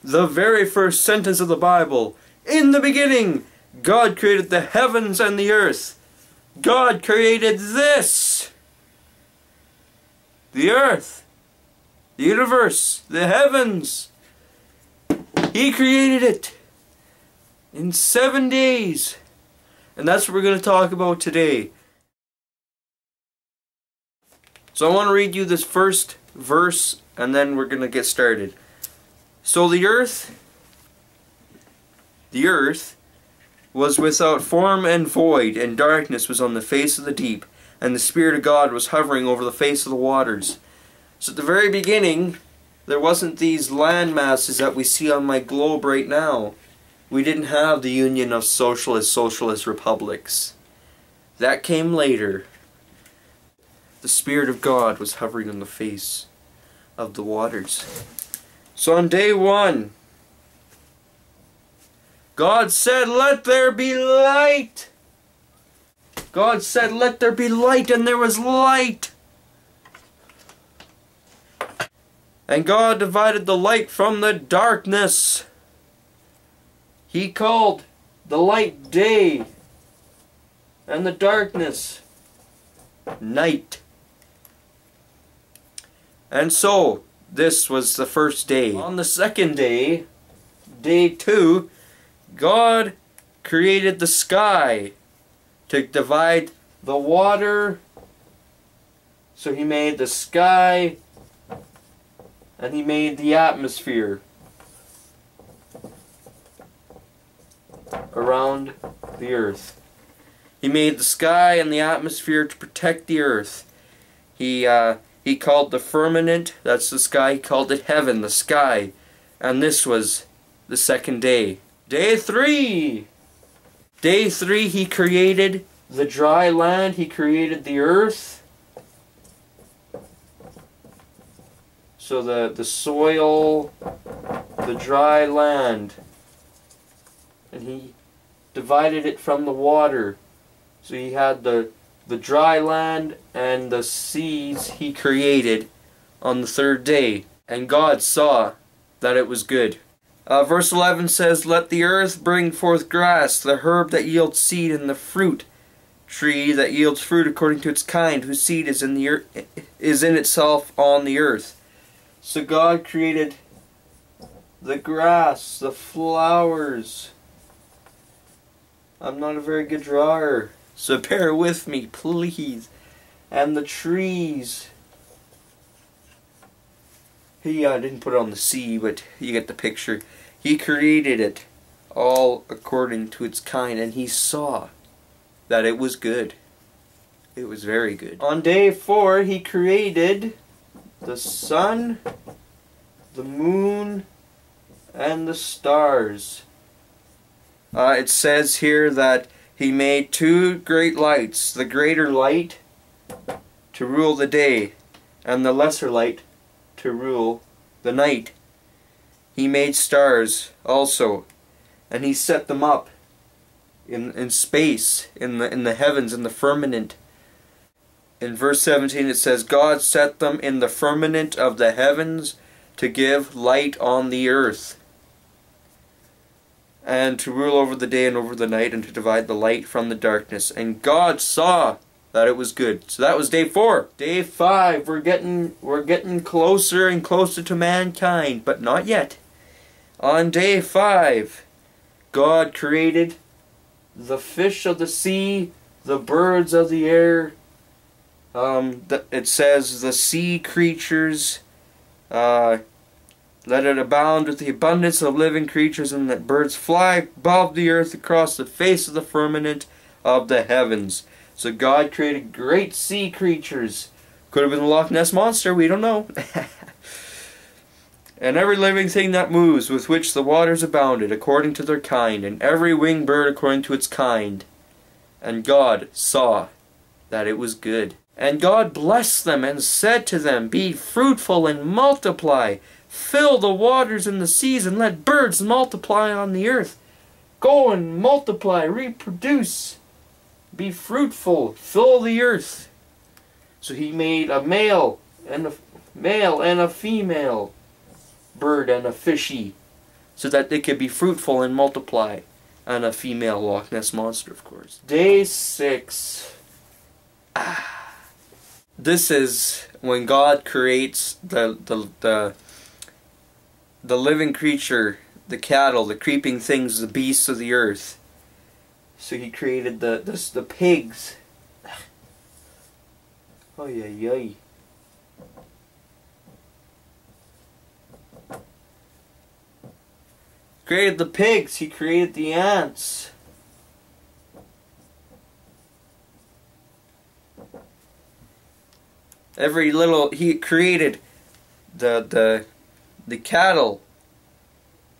the very first sentence of the Bible. In the beginning, God created the heavens and the earth. God created this. The earth, the universe, the heavens. He created it in 7 days. And that's what we're going to talk about today. So I want to read you this first verse and then we're going to get started. So the earth was without form and void, and darkness was on the face of the deep, and the Spirit of God was hovering over the face of the waters. So at the very beginning, there wasn't these land masses that we see on my globe right now. We didn't have the union of socialist republics. That came later. The Spirit of God was hovering on the face of the waters. So on day 1, God said, "Let there be light." God said, "Let there be light," and there was light. And God divided the light from the darkness. He called the light day, and the darkness night. And so, this was the first day. On the second day, day 2, God created the sky to divide the water. So He made the sky and He made the atmosphere around the earth. He made the sky and the atmosphere to protect the earth. He called the firmament, that's the sky, he called it heaven, the sky. And this was the second day. Day 3! Day 3, He created the dry land, He created the earth. So the soil, the dry land. And He divided it from the water. So He had the dry land and the seas He created on the third day. And God saw that it was good. Verse 11 says, "Let the earth bring forth grass, the herb that yields seed, and the fruit tree that yields fruit according to its kind, whose seed is in itself on the earth." So God created the grass, the flowers. I'm not a very good drawer, so bear with me, please. And the trees. He didn't put it on the sea, but you get the picture. He created it all according to its kind, and He saw that it was good. It was very good. On day 4, He created the sun, the moon, and the stars. It says here that He made 2 great lights, the greater light to rule the day, and the lesser light to rule the night. He made stars also, and He set them up in space, in the heavens, in the firmament. In verse 17 it says, "God set them in the firmament of the heavens to give light on the earth, and to rule over the day and over the night, and to divide the light from the darkness. And God saw that it was good." So that was day 4. Day 5, we're getting closer and closer to mankind, but not yet. On day 5, God created the fish of the sea, the birds of the air. It says the sea creatures. Let it abound with the abundance of living creatures, and that birds fly above the earth across the face of the firmament of the heavens. So God created great sea creatures. Could have been the Loch Ness Monster, we don't know. "And every living thing that moves, with which the waters abounded, according to their kind, and every winged bird according to its kind. And God saw that it was good. And God blessed them, and said to them, Be fruitful and multiply, fill the waters and the seas, and let birds multiply on the earth. Go and multiply, reproduce, be fruitful, fill the earth." So He made a male and a female bird and a fishy. so that they could be fruitful and multiply. And a female Loch Ness Monster, of course. Day 6. This is when God creates the living creature, the cattle, the creeping things, the beasts of the earth. So he created the pigs. Oh yeah. Created the pigs, he created the ants. He created the cattle,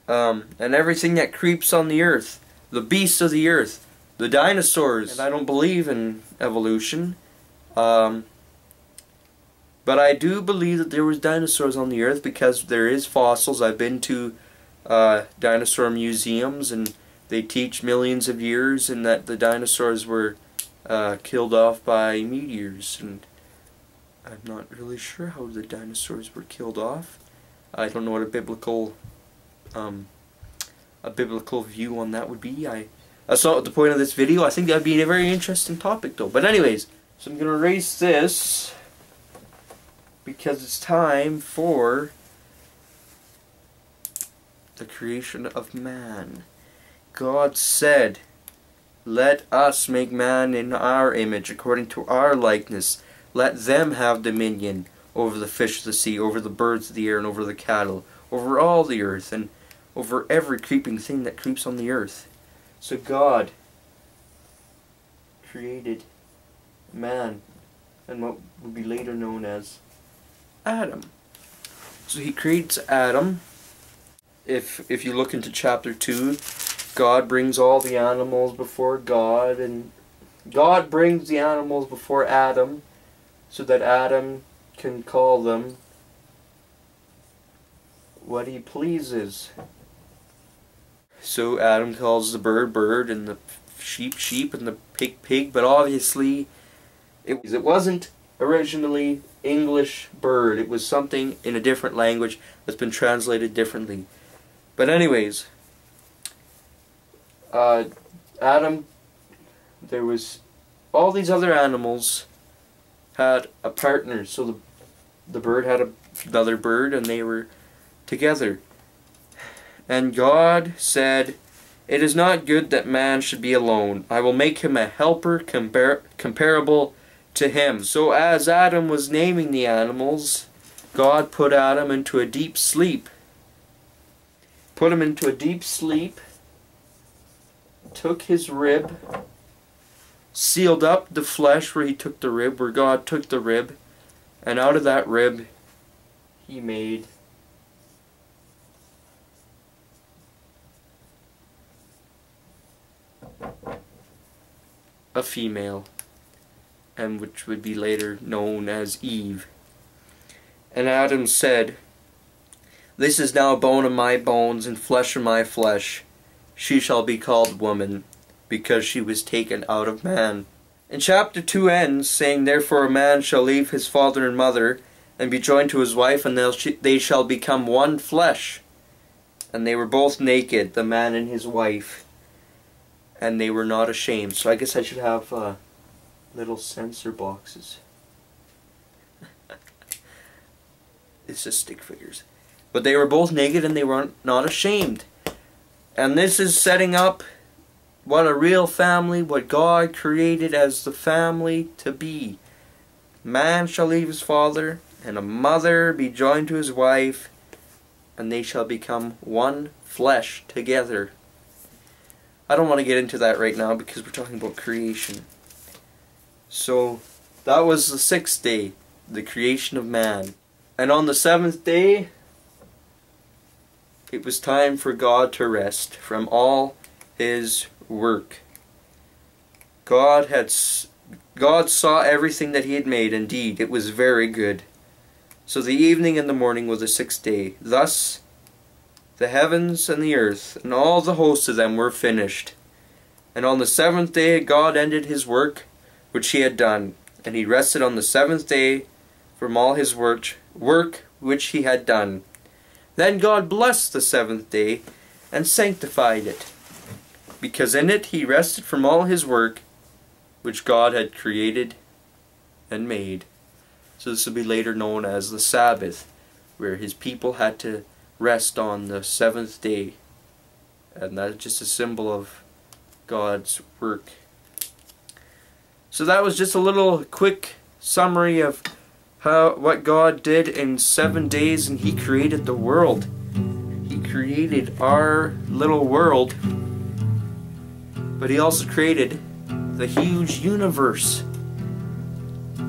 and everything that creeps on the earth, the beasts of the earth, the dinosaurs. And I don't believe in evolution, but I do believe that there was dinosaurs on the earth because there is fossils. I've been to dinosaur museums, and they teach millions of years, and that the dinosaurs were killed off by meteors. And I'm not really sure how the dinosaurs were killed off. I don't know what a biblical view on that would be. That's not the point of this video. I think that'd be a very interesting topic though. But anyways, so I'm gonna erase this because it's time for the creation of man. God said, "Let us make man in our image, according to our likeness. Let them have dominion over the fish of the sea, over the birds of the air, and over the cattle, over all the earth, and over every creeping thing that creeps on the earth." So God created man, and what would be later known as Adam. So he creates Adam. If you look into chapter 2, God brings all the animals before God, and God brings the animals before Adam so that Adam can call them what he pleases. So Adam calls the bird, bird, and the sheep, sheep, and the pig, pig, but obviously it wasn't originally English bird. It was something in a different language that's been translated differently. But anyways, Adam, there was all these other animals had a partner. So the bird had another bird, and they were together. And God said, "It is not good that man should be alone. I will make him a helper comparable to him." So as Adam was naming the animals, God put Adam into a deep sleep. Put him into a deep sleep, took his rib, sealed up the flesh where he took the rib, where God took the rib, and out of that rib he made a female, and which would be later known as Eve. And Adam said, "This is now bone of my bones and flesh of my flesh. She shall be called woman, because she was taken out of man." And chapter 2 ends saying, "Therefore a man shall leave his father and mother, and be joined to his wife, and they shall become one flesh." And they were both naked, the man and his wife, and they were not ashamed. So I guess I should have little censor boxes. It's just stick figures. But they were both naked, and they were not ashamed. And this is setting up what a real family, what God created as the family to be. Man shall leave his father, and a mother be joined to his wife, and they shall become one flesh together. I don't want to get into that right now because we're talking about creation. So that was the 6th day, the creation of man. And on the 7th day, it was time for God to rest from all his work. God saw everything that he had made. Indeed, it was very good. So the evening and the morning was the 6th day. Thus the heavens and the earth and all the hosts of them were finished. And on the 7th day God ended his work which he had done, and he rested on the 7th day from all his work which he had done. Then God blessed the 7th day, and sanctified it, because in it he rested from all his work which God had created and made. So this will be later known as the Sabbath, where his people had to rest on the seventh day. And that's just a symbol of God's work. So that was just a little quick summary of what God did in 7 days, and he created the world. He created our little world, but he also created the huge universe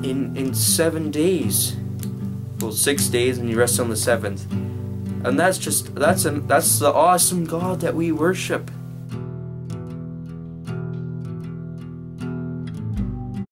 in 7 days. Well, 6 days, and he rests on the seventh. And that's the awesome God that we worship.